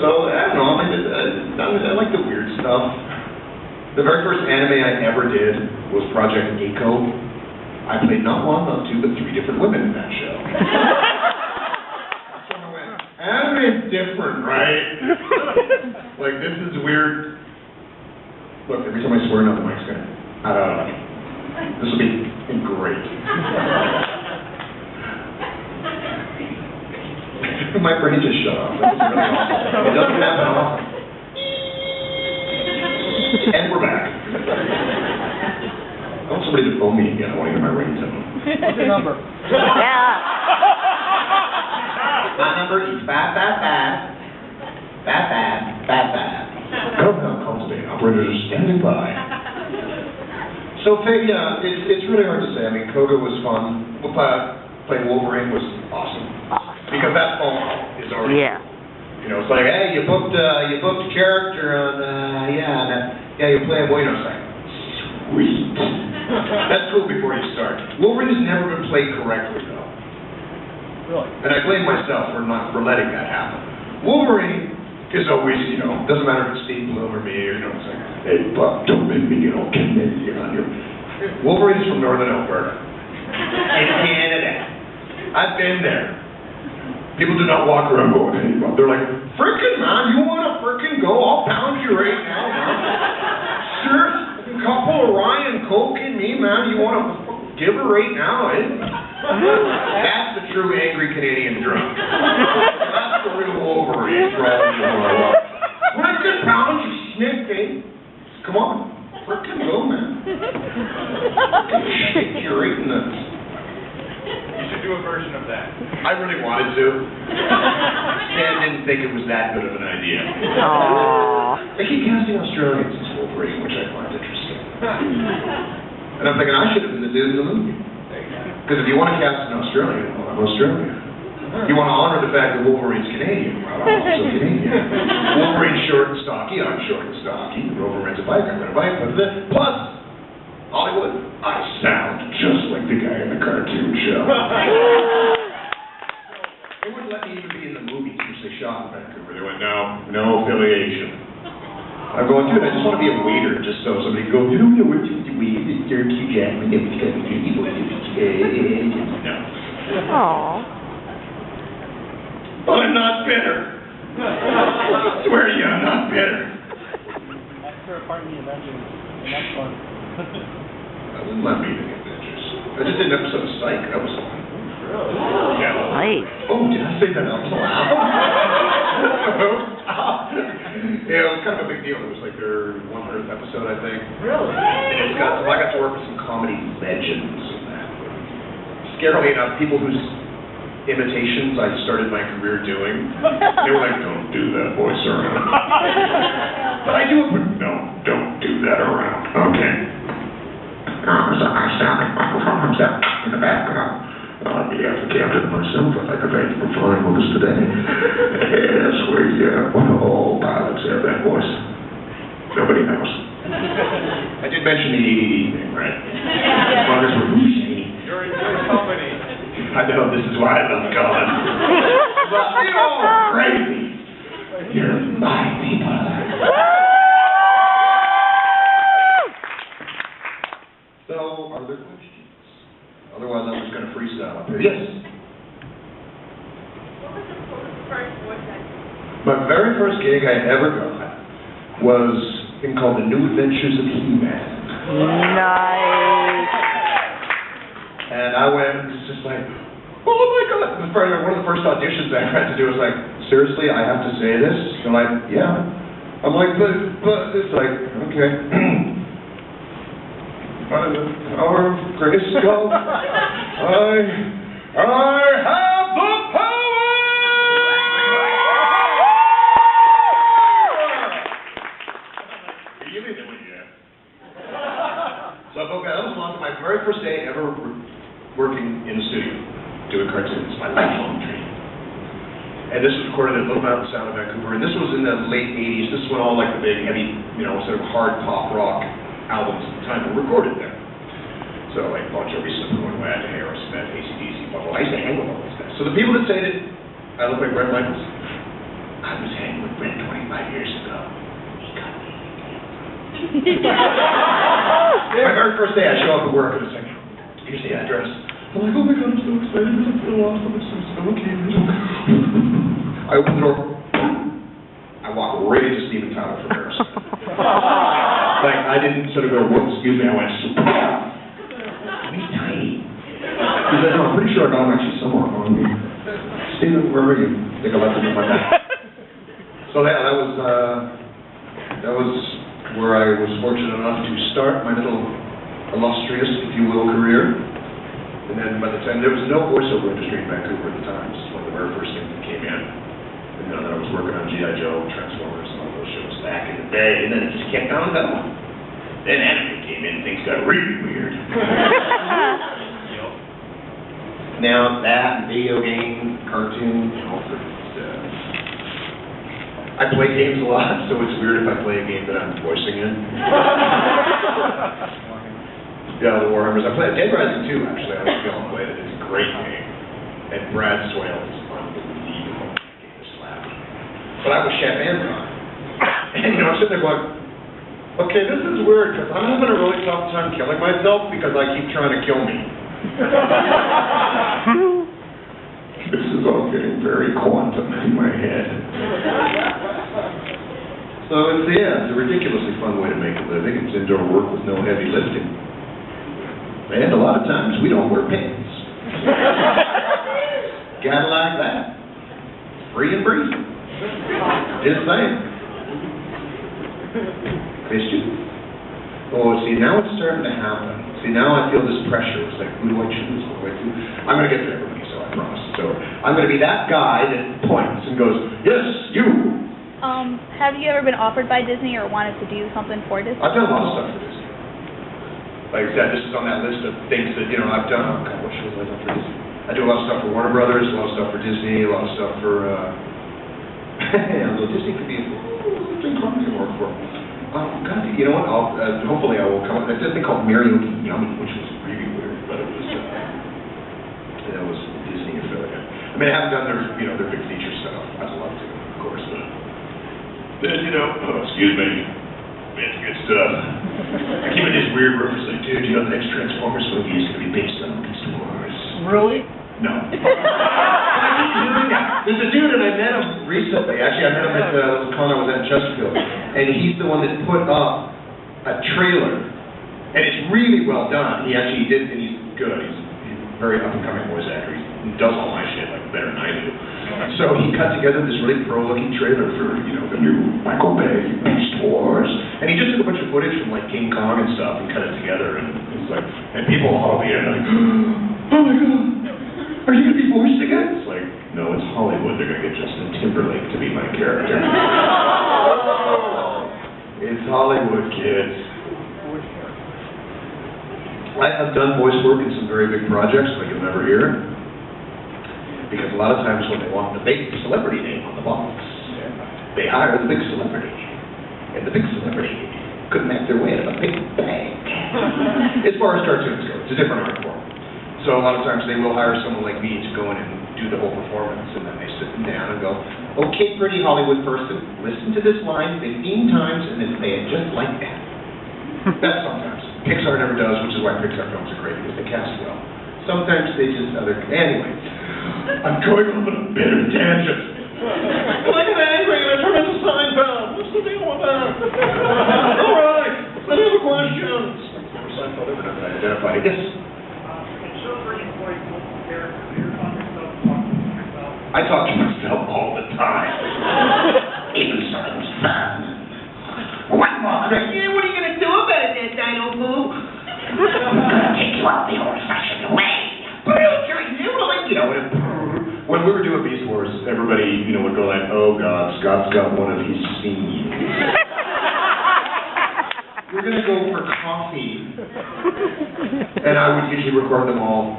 So, I don't know, I like the weird stuff. The very first anime I ever did was Project Nico. I played not one, not two, but 3 different women in that show. So I went, anime's different, right? Like, this is weird. Look, every time I swear, now the mic's gonna... this will be great. My brain just shut off. That was really awesome. It doesn't happen often. And we're back. I want somebody to phone me again. I want to hear my ringtone. What's your number? Yeah. My number is 555. 5555. Government call today. Operators are standing by. So, yeah, it's really hard to say. I mean, Koga was fun. Playing Wolverine was awesome. Because that phone call is already... Yeah. You know, it's like, hey, you booked a character on, you're playing Bueno. It's like, sweet. That's cool before you start. Wolverine has never been played correctly, though. Really? And I blame myself for letting that happen. Wolverine is always, doesn't matter if it's Steve Bloom or me, or, it's like, hey, Buck, don't make me get all Canadian on you. Wolverine's from Northern Alberta. In Canada. I've been there. People do not walk around going, hey, Bob. They're like, frickin' man, you want to frickin' go? I'll pound you right now, man. Sure, a couple of Ryan Coke and me, man. You want to give her right now, eh? That's the true angry Canadian drunk. That's the real Wolverine. Frickin' pound you sniffing. Come on, frickin' go, man. Shake you right in the... You should do a version of that. I really wanted to. Stan didn't think it was that good of an idea. Aww. They keep casting Australians as Wolverine, which I find interesting. And I'm thinking I should have been the dude in the movie. Because if you want to cast an Australian, well, I'm Australian. You want to honor the fact that Wolverine's Canadian, well, I'm also Canadian. Wolverine's short and stocky, I'm short and stocky. Wolverine's a bike, I'm going to bike. Plus, Hollywood, I sound just like the guy in the cartoon show. They wouldn't let me even be in the movies, which they shot in Vancouver. They went, no affiliation. I'm going, dude, I just want to be a waiter, just so somebody can go, you don't know what you eat, it's Dirty Jackman, it's got to be no. Aww. But I'm not bitter. I swear to you, I'm not bitter. After a part in the Avengers, that's fun. I wouldn't let me in the Avengers. I just did an episode of Psych. That was fun. Really? Yeah. Nice. Oh, did I say that out loud? Yeah, it was kind of a big deal. It was like their 100th episode, I think. Really? And I got to work with some comedy legends in that. Scarily enough, people whose imitations I started my career doing, they were like, don't do that voice around. But I do it, but no, don't do that around. Okay. I sound like my performance in the background. On behalf of Captain myself, I'd like to thank you for flying with us today. Yes, all pilots have that voice. Nobody knows. I did mention the ADD thing, right? As long as we're You're in good company. I know, this is why I love God. But you're all crazy. You're my people. So, are there questions? Otherwise, I'm just going to freestyle up here. Yes? What was the first voice acting? My very first gig I ever got was a thing called The New Adventures of He-Man. Nice. And I went, it's just like, oh my God. One of the first auditions I had to do was like, seriously, I have to say this? They're like, yeah. I'm like, but, it's like, okay. Our greatest God, I have the power! You didn't know what you had. So I broke out. That was my very first day ever working in the studio, doing cartoons, my lifelong dream. And this was recorded at Little Mountain Sound in Vancouver, and this was in the late 80s. This is when all like the big, heavy, sort of hard pop rock albums at the time were recorded there. So like Bon Jovi, Slipknot, Wet, Aerosmith, AC/DC, blah, blah. I used to hang with all those guys. So the people that say that I look like Bret Michaels, I was hanging with Bret My very first day, I show up at work and it's like, here's the address. I'm like, oh my God, I'm so excited. I'm so lost. I'm so okay. I open the door. I walk right into Steven Tyler from Paris. Like, I didn't sort of go, whoops, excuse me. I went, he's tiny. He said, no, I'm pretty sure I got him actually somewhere on me. Steven, where were you? I think I left him in my bag. So yeah, that was where I was fortunate enough to start my little illustrious, if you will, career. And then by the time, there was no voiceover industry in Vancouver at the time. This is one of the very first things that came in. And then I was working on G.I. Joe, Transformers, and all those shows back in the day, and then it just kept on going. Then anime came in, things got really weird. Now that, video game, cartoon, all sorts of stuff. I play games a lot, so it's weird if I play a game that I'm voicing in. Yeah, the Warhammers. I played Dead Rising 2, actually. I was going to play it. It's a great game. And Brad Swale is unbelievable. Game is slapping. But I was Chef Anton. And, I'm sitting there going, okay, this is weird, because I'm having a really tough time killing myself because I keep trying to kill me. This is all getting very quantum in my head. So it's a ridiculously fun way to make a living. It's indoor work with no heavy lifting. And a lot of times we don't wear pants. Gotta like that. Free and breezy. Just saying. Christian? Oh, see, now it's starting to happen. See, now I feel this pressure. It's like, who do I choose? What do I do? I'm going to get to everybody, so I promise. So I'm going to be that guy that points and goes, yes, you. Have you ever been offered by Disney or wanted to do something for Disney? I've done a lot of stuff for Disney. Like I said, this is on that list of things that, I've done. Oh, God, what shows have I done for Disney? I do a lot of stuff for Warner Brothers, a lot of stuff for Disney, a lot of stuff for, although Disney could be a thing company to work for. Oh, God, you know what? Hopefully I will come up. There's this thing called Karaoke Yummy, which was really weird, but it was, that was Disney affiliate. I mean, I haven't done their big feature stuff. I'd love to, of course, but then, excuse me. It's good stuff. I keep in this weird reference like, dude, the next Transformers movie is going to be based on Beast Wars. Really? No. I keep doing that. There's a dude, and I met him recently. Actually, I met him at the con I was at in Chesterfield. And he's the one that put up a trailer. And it's really well done. He actually did, and he's good. He's a very up-and-coming voice actor. He does all my shit like better than I do. So he cut together this really pro-looking trailer for, the new Michael Bay Beast Wars. And he just took a bunch of footage from, like, King Kong and stuff and cut it together. And it's like, and people all over the internet like, oh my God, are you going to be voiced again? It's like, no, it's Hollywood. They're going to get Justin Timberlake to be my character. It's Hollywood, kids. I have done voice work in some very big projects, but you'll never hear it. Because a lot of times when they want the big celebrity name on the box, they hire the big celebrity. And the big celebrity couldn't act their way out of a big bag. As far as cartoons go, it's a different art form. So a lot of times they will hire someone like me to go in and do the whole performance, and then they sit them down and go, okay, pretty Hollywood person, listen to this line 15 times and then say it just like that. That's sometimes. Pixar never does, which is why Pixar films are great, because they cast well. Sometimes they just anyway. I'm going off on a bit of tangent. When I get angry and I turn into Seinfeld, what's the deal with that? All right, any other questions? Seinfeld ever done that identified? Yes? In shows where you voice multiple characters, you're talking yourself. I talk to myself all the time. Even sometimes fun. What more? Yeah, what are you going to do about it, Dino Boo? I'm going to take you out the old-fashioned way. When we were doing Beast Wars, everybody, would go like, oh God, Scott's got one of his scenes. We're going to go for coffee. And I would usually record them all,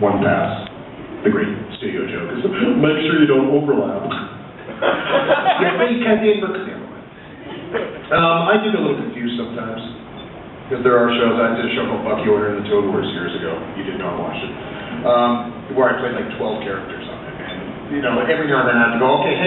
one pass. The great studio joke is, make sure you don't overlap. I get a little confused sometimes. Because there are shows, I did a show called Bucky Order and the Toad Wars years ago. You did not watch it. Where I played like 12 characters on it. And, every now and then I have to go, okay, hey.